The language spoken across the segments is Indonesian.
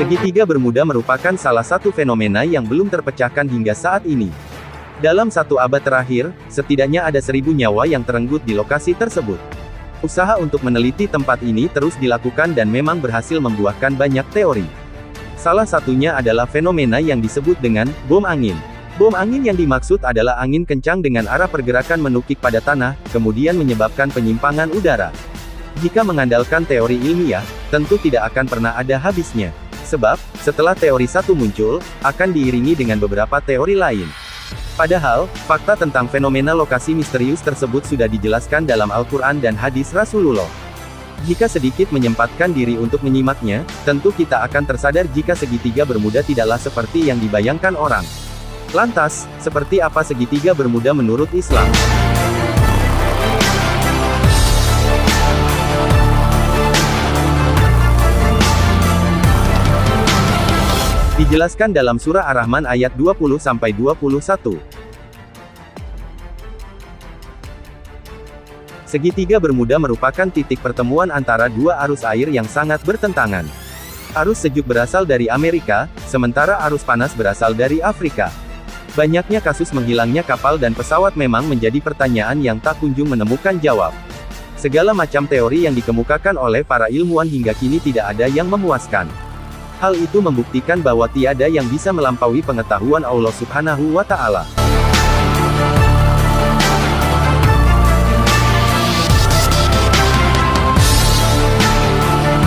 Segitiga bermuda merupakan salah satu fenomena yang belum terpecahkan hingga saat ini. Dalam 1 abad terakhir, setidaknya ada 1.000 nyawa yang terenggut di lokasi tersebut. Usaha untuk meneliti tempat ini terus dilakukan dan memang berhasil membuahkan banyak teori. Salah satunya adalah fenomena yang disebut dengan bom angin. Bom angin yang dimaksud adalah angin kencang dengan arah pergerakan menukik pada tanah, kemudian menyebabkan penyimpangan udara. Jika mengandalkan teori ilmiah, tentu tidak akan pernah ada habisnya. Sebab, setelah teori satu muncul, akan diiringi dengan beberapa teori lain. Padahal, fakta tentang fenomena lokasi misterius tersebut sudah dijelaskan dalam Al-Quran dan hadis Rasulullah. Jika sedikit menyempatkan diri untuk menyimaknya, tentu kita akan tersadar jika segitiga bermuda tidaklah seperti yang dibayangkan orang. Lantas, seperti apa segitiga bermuda menurut Islam? Dijelaskan dalam surah Ar-Rahman ayat 20-21. Segitiga bermuda merupakan titik pertemuan antara dua arus air yang sangat bertentangan. Arus sejuk berasal dari Amerika, sementara arus panas berasal dari Afrika. Banyaknya kasus menghilangnya kapal dan pesawat memang menjadi pertanyaan yang tak kunjung menemukan jawab. Segala macam teori yang dikemukakan oleh para ilmuwan hingga kini tidak ada yang memuaskan. Hal itu membuktikan bahwa tiada yang bisa melampaui pengetahuan Allah Subhanahu wa Ta'ala.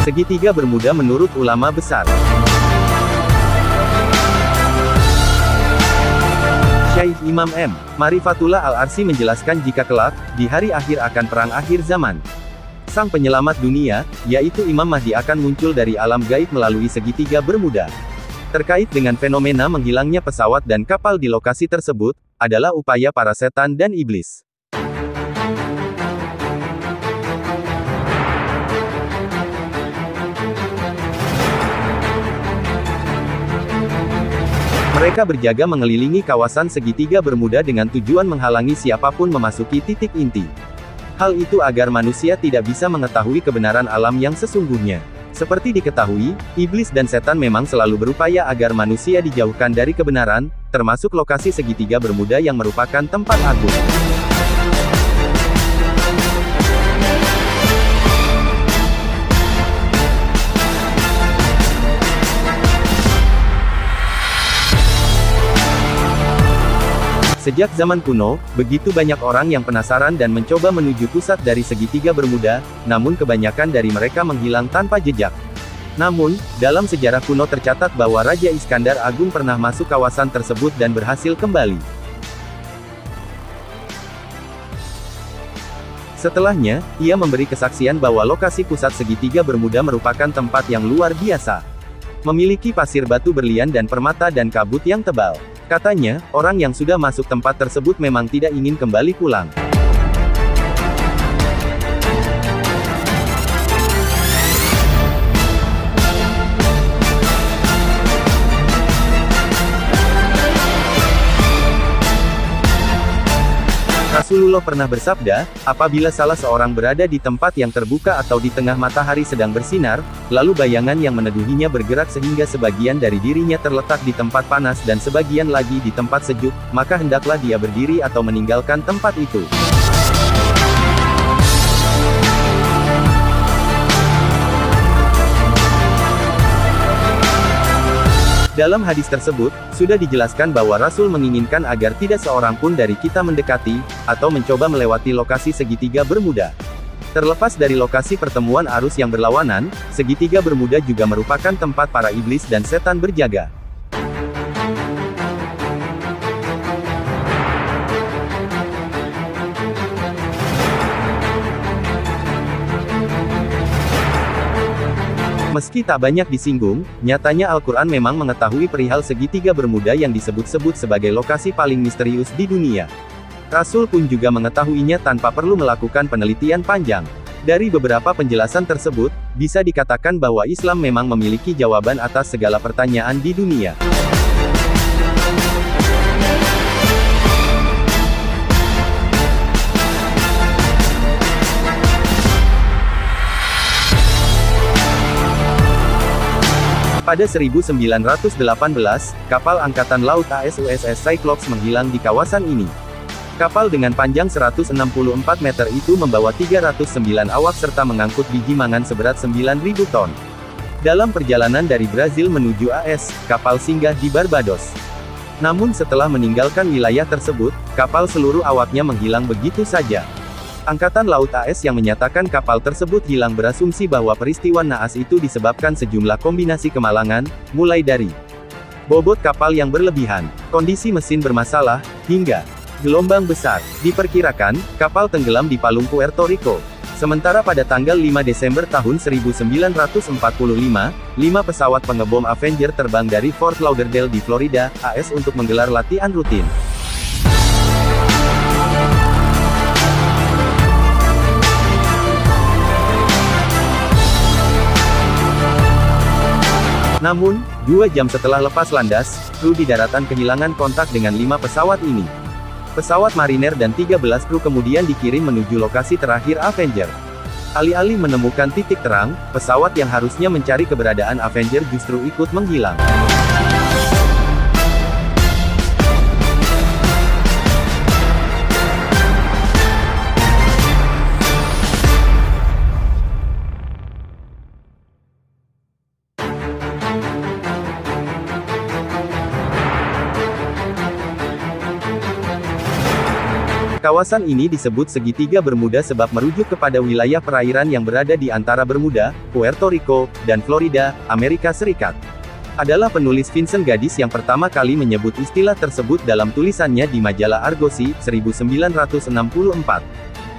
Segitiga bermuda menurut ulama besar. Syekh Imam M. Marifatullah Al-Arsi menjelaskan jika kelak, di hari akhir akan perang akhir zaman. Sang penyelamat dunia, yaitu Imam Mahdi akan muncul dari alam gaib melalui segitiga bermuda. Terkait dengan fenomena menghilangnya pesawat dan kapal di lokasi tersebut, adalah upaya para setan dan iblis. Mereka berjaga mengelilingi kawasan segitiga bermuda dengan tujuan menghalangi siapapun memasuki titik inti. Hal itu agar manusia tidak bisa mengetahui kebenaran alam yang sesungguhnya. Seperti diketahui, iblis dan setan memang selalu berupaya agar manusia dijauhkan dari kebenaran, termasuk lokasi segitiga bermuda yang merupakan tempat agung. Sejak zaman kuno, begitu banyak orang yang penasaran dan mencoba menuju pusat dari segitiga bermuda, namun kebanyakan dari mereka menghilang tanpa jejak. Namun, dalam sejarah kuno tercatat bahwa Raja Iskandar Agung pernah masuk kawasan tersebut dan berhasil kembali. Setelahnya, ia memberi kesaksian bahwa lokasi pusat segitiga bermuda merupakan tempat yang luar biasa. Memiliki pasir batu berlian dan permata dan kabut yang tebal. Katanya, orang yang sudah masuk tempat tersebut memang tidak ingin kembali pulang. Rasulullah pernah bersabda, apabila salah seorang berada di tempat yang terbuka atau di tengah matahari sedang bersinar, lalu bayangan yang meneduhinya bergerak sehingga sebagian dari dirinya terletak di tempat panas dan sebagian lagi di tempat sejuk, maka hendaklah dia berdiri atau meninggalkan tempat itu. Dalam hadis tersebut, sudah dijelaskan bahwa Rasul menginginkan agar tidak seorang pun dari kita mendekati, atau mencoba melewati lokasi segitiga bermuda. Terlepas dari lokasi pertemuan arus yang berlawanan, segitiga bermuda juga merupakan tempat para iblis dan setan berjaga. Meski tak banyak disinggung, nyatanya Al-Quran memang mengetahui perihal segitiga bermuda yang disebut-sebut sebagai lokasi paling misterius di dunia. Rasul pun juga mengetahuinya tanpa perlu melakukan penelitian panjang. Dari beberapa penjelasan tersebut, bisa dikatakan bahwa Islam memang memiliki jawaban atas segala pertanyaan di dunia. Pada 1918, kapal Angkatan Laut AS USS Cyclops menghilang di kawasan ini. Kapal dengan panjang 164 meter itu membawa 309 awak serta mengangkut biji mangan seberat 9.000 ton. Dalam perjalanan dari Brazil menuju AS, kapal singgah di Barbados. Namun setelah meninggalkan wilayah tersebut, kapal seluruh awaknya menghilang begitu saja. Angkatan Laut AS yang menyatakan kapal tersebut hilang berasumsi bahwa peristiwa naas itu disebabkan sejumlah kombinasi kemalangan, mulai dari bobot kapal yang berlebihan, kondisi mesin bermasalah, hingga gelombang besar. Diperkirakan, kapal tenggelam di Palung Puerto Rico. Sementara pada tanggal 5 Desember tahun 1945, 5 pesawat pengebom Avenger terbang dari Fort Lauderdale di Florida, AS untuk menggelar latihan rutin. Namun, 2 jam setelah lepas landas, kru di daratan kehilangan kontak dengan 5 pesawat ini. Pesawat mariner dan 13 kru kemudian dikirim menuju lokasi terakhir Avenger. Alih-alih menemukan titik terang, pesawat yang harusnya mencari keberadaan Avenger justru ikut menghilang. Kawasan ini disebut segitiga Bermuda sebab merujuk kepada wilayah perairan yang berada di antara Bermuda, Puerto Rico, dan Florida, Amerika Serikat. Adalah penulis Vincent Gaddis yang pertama kali menyebut istilah tersebut dalam tulisannya di majalah Argosy, 1964.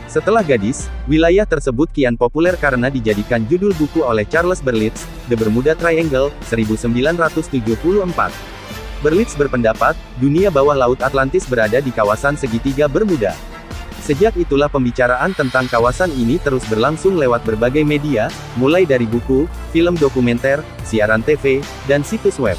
Setelah Gaddis, wilayah tersebut kian populer karena dijadikan judul buku oleh Charles Berlitz, The Bermuda Triangle, 1974. Berlitz berpendapat, dunia bawah Laut Atlantis berada di kawasan segitiga Bermuda. Sejak itulah pembicaraan tentang kawasan ini terus berlangsung lewat berbagai media, mulai dari buku, film dokumenter, siaran TV, dan situs web.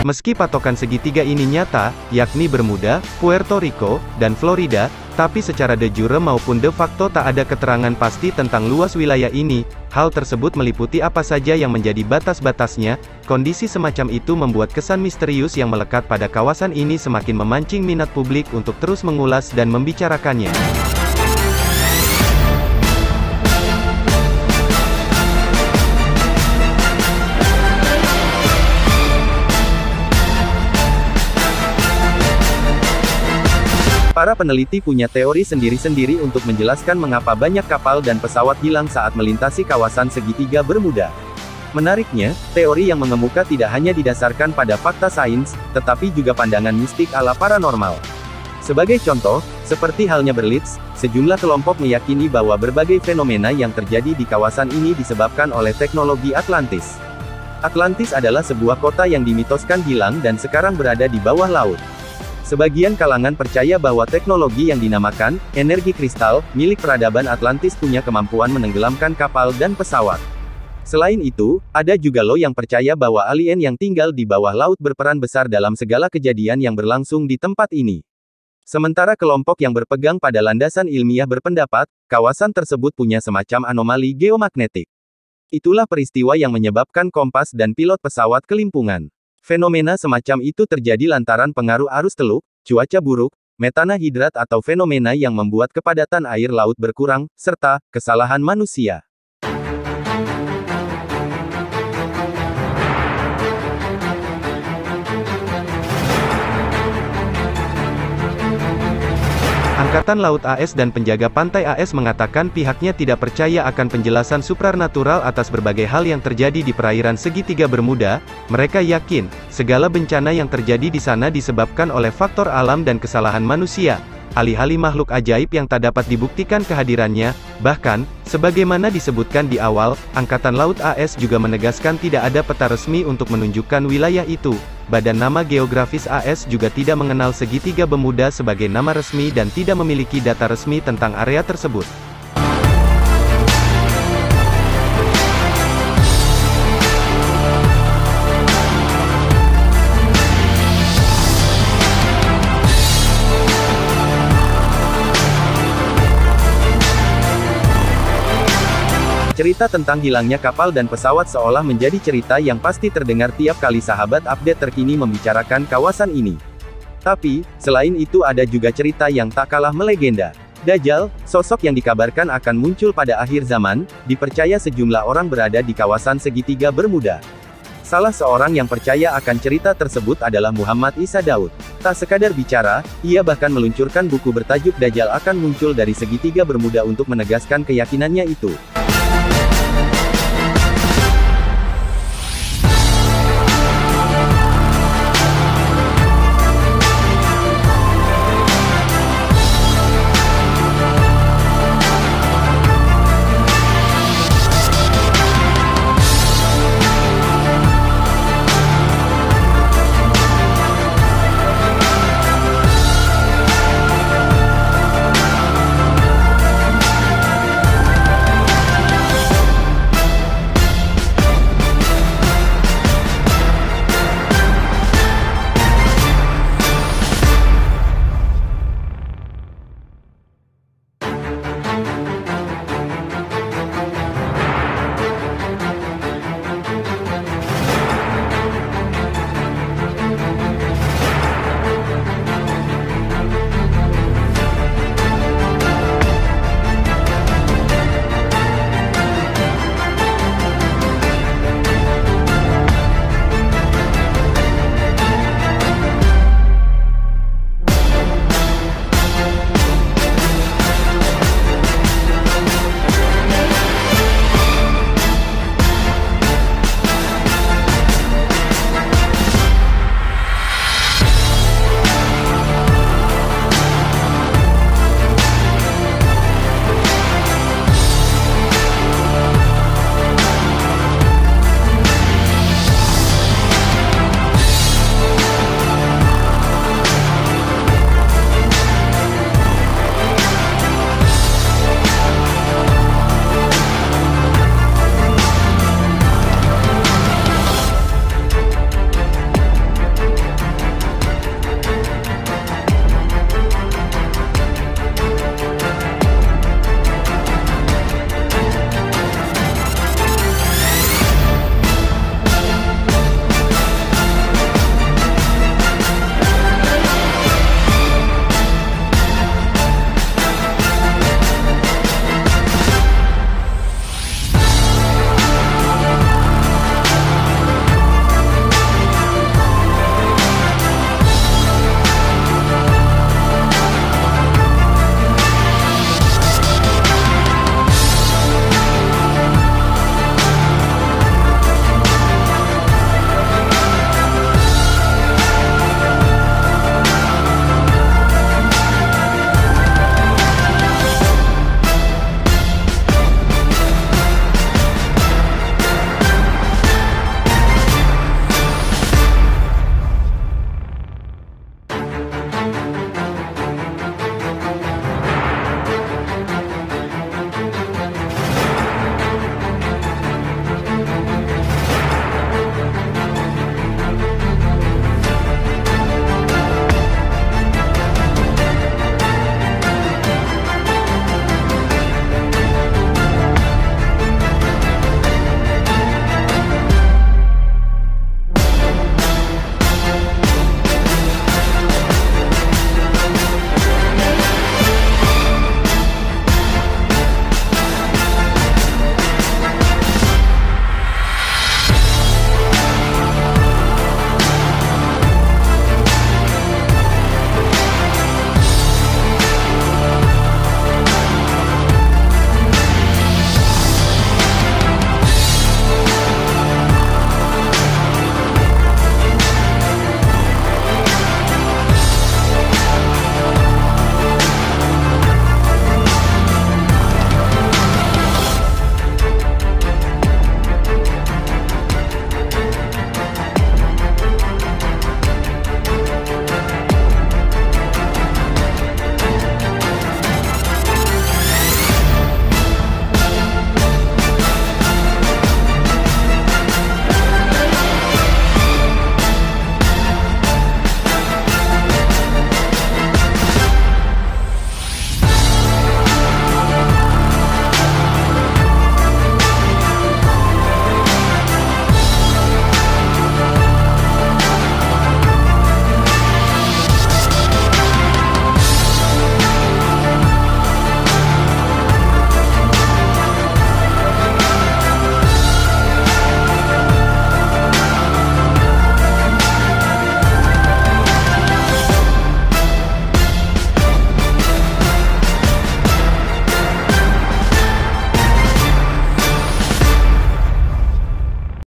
Meski patokan segitiga ini nyata, yakni Bermuda, Puerto Rico, dan Florida, tapi secara de jure maupun de facto tak ada keterangan pasti tentang luas wilayah ini. Hal tersebut meliputi apa saja yang menjadi batas-batasnya. Kondisi semacam itu membuat kesan misterius yang melekat pada kawasan ini semakin memancing minat publik untuk terus mengulas dan membicarakannya. Para peneliti punya teori sendiri-sendiri untuk menjelaskan mengapa banyak kapal dan pesawat hilang saat melintasi kawasan segitiga Bermuda. Menariknya, teori yang mengemuka tidak hanya didasarkan pada fakta sains, tetapi juga pandangan mistik ala paranormal. Sebagai contoh, seperti halnya Berlitz, sejumlah kelompok meyakini bahwa berbagai fenomena yang terjadi di kawasan ini disebabkan oleh teknologi Atlantis. Atlantis adalah sebuah kota yang dimitoskan hilang dan sekarang berada di bawah laut. Sebagian kalangan percaya bahwa teknologi yang dinamakan energi kristal milik peradaban Atlantis punya kemampuan menenggelamkan kapal dan pesawat. Selain itu, ada juga yang percaya bahwa alien yang tinggal di bawah laut berperan besar dalam segala kejadian yang berlangsung di tempat ini. Sementara kelompok yang berpegang pada landasan ilmiah berpendapat, kawasan tersebut punya semacam anomali geomagnetik. Itulah peristiwa yang menyebabkan kompas dan pilot pesawat kelimpungan. Fenomena semacam itu terjadi lantaran pengaruh arus teluk, cuaca buruk, metana hidrat atau fenomena yang membuat kepadatan air laut berkurang, serta kesalahan manusia. Angkatan Laut AS dan penjaga pantai AS mengatakan pihaknya tidak percaya akan penjelasan supranatural atas berbagai hal yang terjadi di perairan segitiga Bermuda. Mereka yakin, segala bencana yang terjadi di sana disebabkan oleh faktor alam dan kesalahan manusia. Alih-alih makhluk ajaib yang tak dapat dibuktikan kehadirannya. Bahkan, sebagaimana disebutkan di awal, Angkatan Laut AS juga menegaskan tidak ada peta resmi untuk menunjukkan wilayah itu. Badan Nama Geografis AS juga tidak mengenal segitiga Bermuda sebagai nama resmi dan tidak memiliki data resmi tentang area tersebut. Cerita tentang hilangnya kapal dan pesawat seolah menjadi cerita yang pasti terdengar tiap kali sahabat update terkini membicarakan kawasan ini. Tapi, selain itu ada juga cerita yang tak kalah melegenda. Dajjal, sosok yang dikabarkan akan muncul pada akhir zaman, dipercaya sejumlah orang berada di kawasan segitiga Bermuda. Salah seorang yang percaya akan cerita tersebut adalah Muhammad Isa Daud. Tak sekadar bicara, ia bahkan meluncurkan buku bertajuk Dajjal akan muncul dari segitiga Bermuda untuk menegaskan keyakinannya itu.